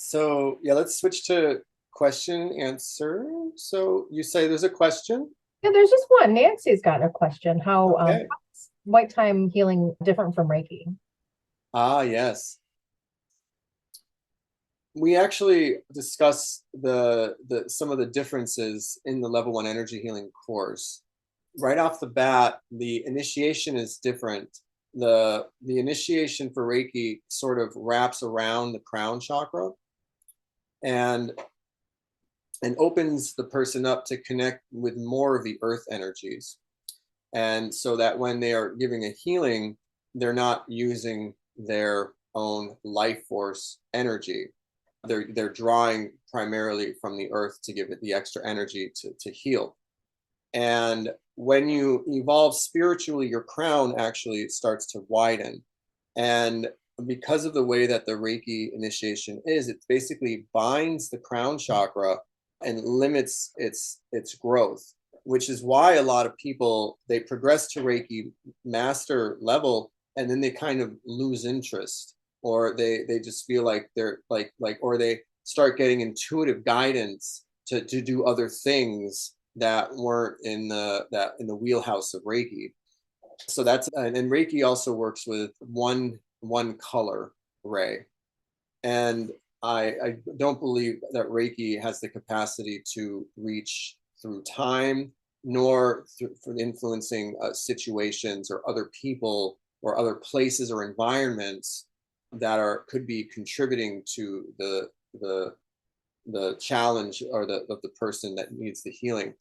So yeah, let's switch to question answer. So you say there's a question? Yeah, there's just one. Nancy's got a question. Okay. How's white time healing different from Reiki? Ah, yes. We actually discuss the some of the differences in the level one energy healing course. Right off the bat, the initiation is different. The initiation for Reiki sort of wraps around the crown chakra and and opens the person up to connect with more of the earth energies. And so that when they are giving a healing, they're not using their own life force energy. They're drawing primarily from the earth to give it the extra energy to heal. And when you evolve spiritually, your crown actually starts to widen. And because of the way that the Reiki initiation is, it basically binds the crown chakra and limits its growth, which is why a lot of people they progress to Reiki master level and then they kind of lose interest, or they just feel like they're or they start getting intuitive guidance to do other things that weren't in the wheelhouse of Reiki. So that's and Reiki also works with one color ray. And I don't believe that Reiki has the capacity to reach through time, nor for influencing situations or other people or other places or environments that are could be contributing to the challenge or the of the person that needs the healing.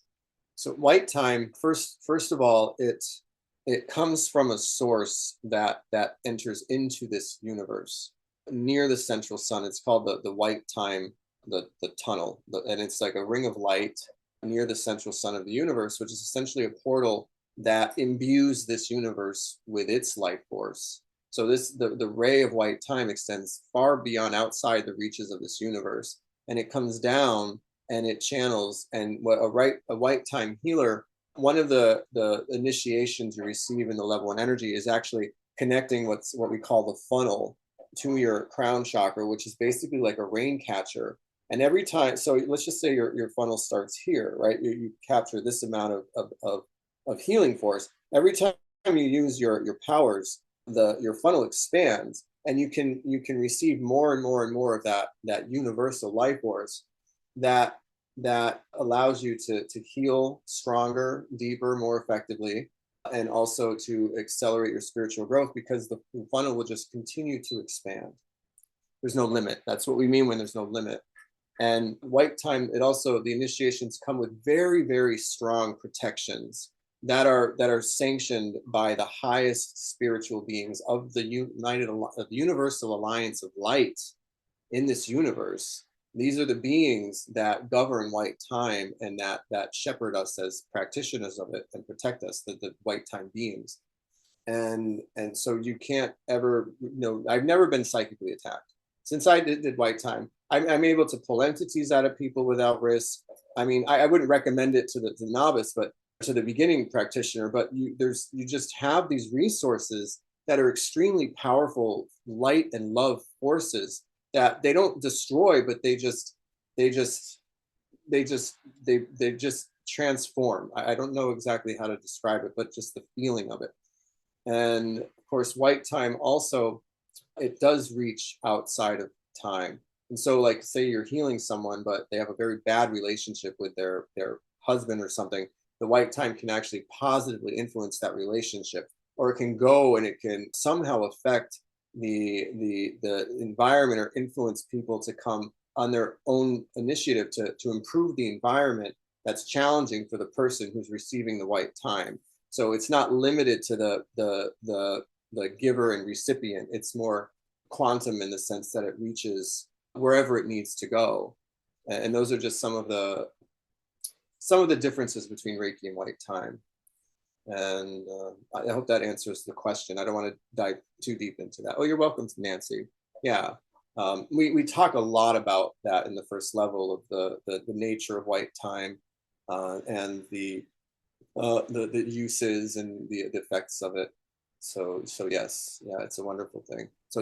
So white time, first of all, it comes from a source that enters into this universe near the central sun. It's called the white time, the tunnel, and it's like a ring of light near the central sun of the universe, which is essentially a portal that imbues this universe with its life force. So the ray of white time extends far beyond outside the reaches of this universe, and it comes down and it channels. And what a white time healer, one of the initiations you receive in the level one energy is actually connecting what we call the funnel to your crown chakra, which is basically like a rain catcher. And every time, so let's just say your funnel starts here, right? You capture this amount of healing force. Every time you use your powers, your funnel expands, and you can receive more and more and more of that universal life force that that allows you to heal stronger, deeper, more effectively, and also to accelerate your spiritual growth because the funnel will just continue to expand. There's no limit. That's what we mean when there's no limit. And white time, it also the initiations come with very, very strong protections that are sanctioned by the highest spiritual beings of the universal alliance of light in this universe. These are the beings that govern white time and that shepherd us as practitioners of it and protect us, the white time beings. And so you can't ever, I've never been psychically attacked since I did white time. I'm able to pull entities out of people without risk. I mean, I wouldn't recommend it to the novice, but to the beginning practitioner. But you just have these resources that are extremely powerful light and love forces that they don't destroy, but they just they just transform. I don't know exactly how to describe it, but just the feeling of it. And of course, white time also, it does reach outside of time. And so, like, say you're healing someone, but they have a very bad relationship with their husband or something, the white time can actually positively influence that relationship, or it can go and it can somehow affect the environment or influence people to come on their own initiative to improve the environment that's challenging for the person who's receiving the white time. So it's not limited to the giver and recipient. It's more quantum in the sense that it reaches wherever it needs to go. And those are just some of the differences between Reiki and white time. And I hope that answers the question. I don't want to dive too deep into that. Oh, you're welcome, Nancy. Yeah. We talk a lot about that in the first level of the nature of white time and the uses and the effects of it. So yes, yeah, it's a wonderful thing. So